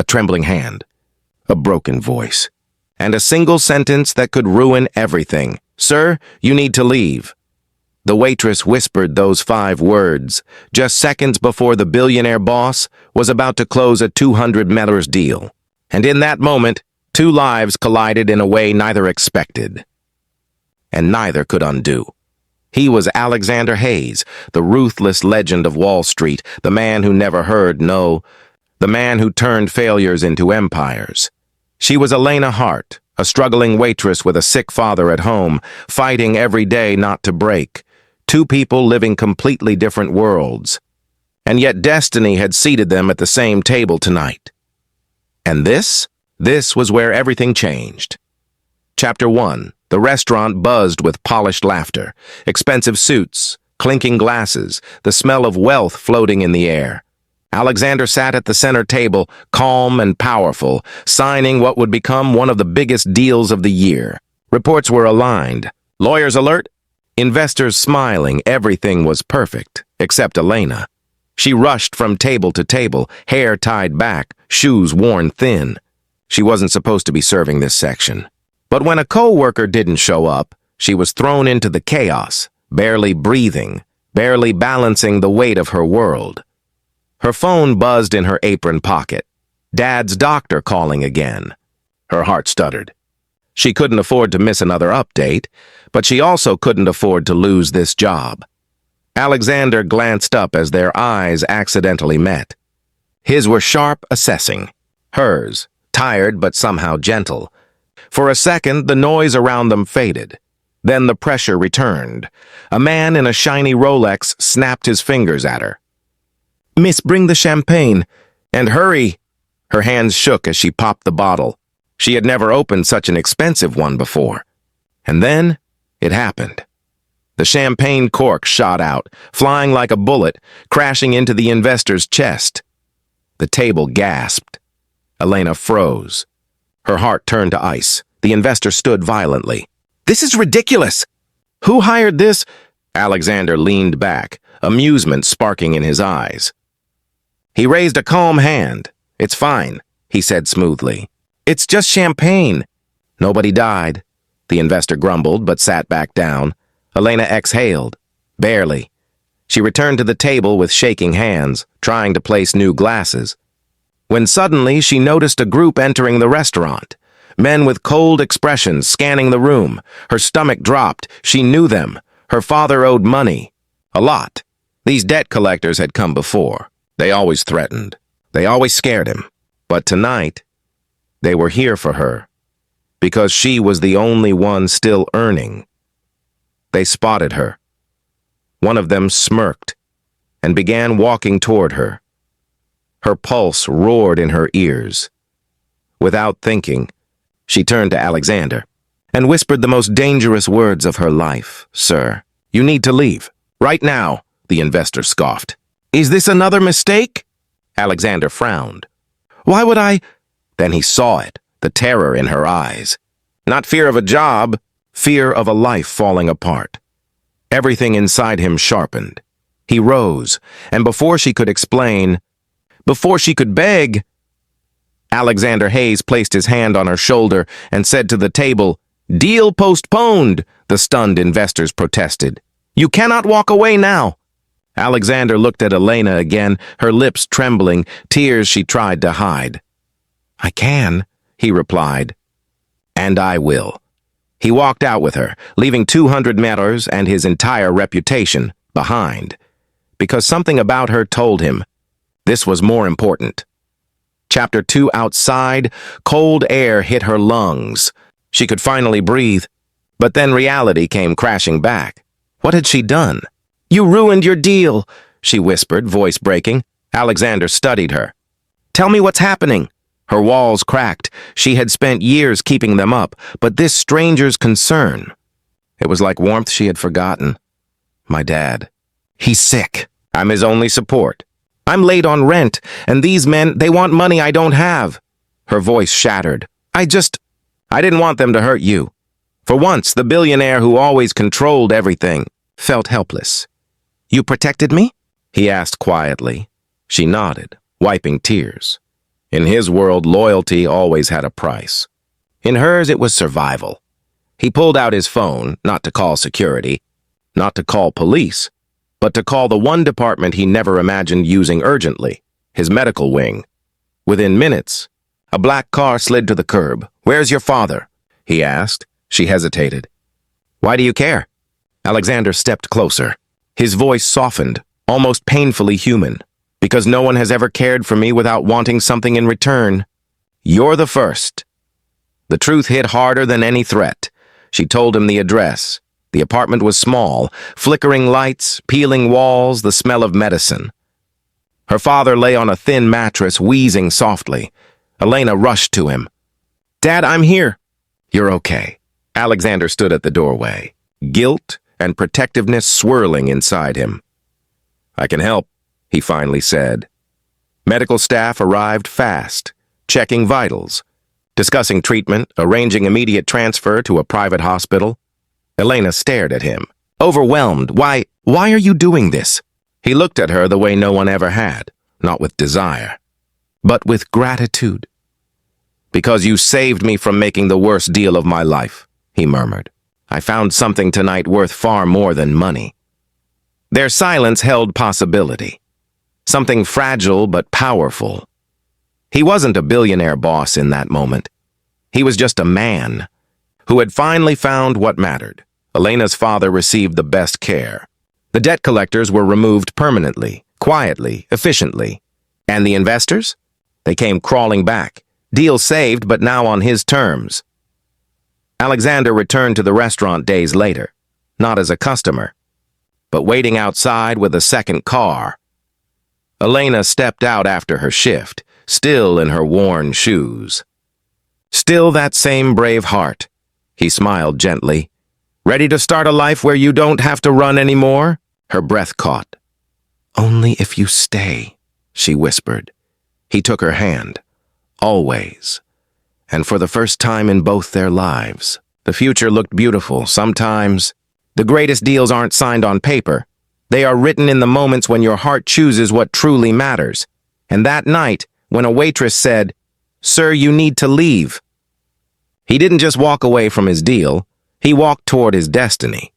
a trembling hand, a broken voice, and a single sentence that could ruin everything. "Sir, you need to leave." The waitress whispered those 5 words just seconds before the billionaire boss was about to close a $200 deal. And in that moment, 2 lives collided in a way neither expected, and neither could undo. He was Alexander Hayes, the ruthless legend of Wall Street, the man who never heard no, the man who turned failures into empires. She was Elena Hart, a struggling waitress with a sick father at home, fighting every day not to break. 2 people living completely different worlds. And yet destiny had seated them at the same table tonight. And this was where everything changed. Chapter 1. The restaurant buzzed with polished laughter, expensive suits, clinking glasses, the smell of wealth floating in the air. Alexander sat at the center table, calm and powerful, signing what would become one of the biggest deals of the year. Reports were aligned. Lawyers alert. Investors smiling. Everything was perfect, except Elena. She rushed from table to table, hair tied back, shoes worn thin. She wasn't supposed to be serving this section. But when a co-worker didn't show up, she was thrown into the chaos, barely breathing, barely balancing the weight of her world. Her phone buzzed in her apron pocket. Dad's doctor calling again. Her heart stuttered. She couldn't afford to miss another update, but she also couldn't afford to lose this job. Alexander glanced up as their eyes accidentally met. His were sharp, assessing. Hers, tired but somehow gentle. For a second, the noise around them faded. Then the pressure returned. A man in a shiny Rolex snapped his fingers at her. "Miss, bring the champagne. And hurry!" Her hands shook as she popped the bottle. She had never opened such an expensive one before. And then, it happened. The champagne cork shot out, flying like a bullet, crashing into the investor's chest. The table gasped. Elena froze. Her heart turned to ice. The investor stood violently. "This is ridiculous! Who hired this?" Alexander leaned back, amusement sparking in his eyes. He raised a calm hand. "It's fine," he said smoothly. "It's just champagne." "Nobody died," the investor grumbled but sat back down. Elena exhaled. Barely. She returned to the table with shaking hands, trying to place new glasses. When suddenly she noticed a group entering the restaurant. Men with cold expressions scanning the room. Her stomach dropped. She knew them. Her father owed money. A lot. These debt collectors had come before. They always threatened. They always scared him. But tonight, they were here for her. Because she was the only one still earning. They spotted her. One of them smirked and began walking toward her. Her pulse roared in her ears. Without thinking, she turned to Alexander and whispered the most dangerous words of her life. "Sir, you need to leave. Right now," the investor scoffed. "Is this another mistake?" Alexander frowned. "Why would I?" Then he saw it, the terror in her eyes. Not fear of a job, fear of a life falling apart. Everything inside him sharpened. He rose, and before she could explain, before she could beg, Alexander Hayes placed his hand on her shoulder and said to the table, "Deal postponed," the stunned investors protested. "You cannot walk away now." Alexander looked at Elena again, her lips trembling, tears she tried to hide. "I can," he replied. "And I will." He walked out with her, leaving $200 and his entire reputation behind, because something about her told him this was more important. Chapter 2. Outside, cold air hit her lungs. She could finally breathe, but then reality came crashing back. What had she done? "You ruined your deal," she whispered, voice breaking. Alexander studied her. "Tell me what's happening." Her walls cracked. She had spent years keeping them up, but this stranger's concern, it was like warmth she had forgotten. "My dad. He's sick. I'm his only support. I'm late on rent, and these men, they want money I don't have." Her voice shattered. I didn't want them to hurt you." For once, the billionaire who always controlled everything felt helpless. "You protected me?" he asked quietly. She nodded, wiping tears. In his world, loyalty always had a price. In hers, it was survival. He pulled out his phone, not to call security, not to call police, but to call the one department he never imagined using urgently, his medical wing. Within minutes, a black car slid to the curb. "Where's your father?" he asked. She hesitated. "Why do you care?" Alexander stepped closer. His voice softened, almost painfully human. "Because no one has ever cared for me without wanting something in return. You're the first." The truth hit harder than any threat. She told him the address. The apartment was small, flickering lights, peeling walls, the smell of medicine. Her father lay on a thin mattress, wheezing softly. Elena rushed to him. "Dad, I'm here." "You're okay." Alexander stood at the doorway, guilt and protectiveness swirling inside him. "I can help," he finally said. Medical staff arrived fast, checking vitals, discussing treatment, arranging immediate transfer to a private hospital. Elena stared at him, overwhelmed. Why are you doing this?" He looked at her the way no one ever had, not with desire, but with gratitude. "Because you saved me from making the worst deal of my life," he murmured. "I found something tonight worth far more than money." Their silence held possibility. Something fragile but powerful. He wasn't a billionaire boss in that moment. He was just a man who had finally found what mattered. Elena's father received the best care. The debt collectors were removed permanently, quietly, efficiently. And the investors? They came crawling back. Deal saved, but now on his terms. Alexander returned to the restaurant days later, not as a customer, but waiting outside with a second car. Elena stepped out after her shift, still in her worn shoes. "Still that same brave heart," he smiled gently. "Ready to start a life where you don't have to run anymore?" Her breath caught. "Only if you stay," she whispered. He took her hand. Always. And for the first time in both their lives, the future looked beautiful. Sometimes, the greatest deals aren't signed on paper. They are written in the moments when your heart chooses what truly matters. And that night, when a waitress said, "Sir, you need to leave," he didn't just walk away from his deal, he walked toward his destiny.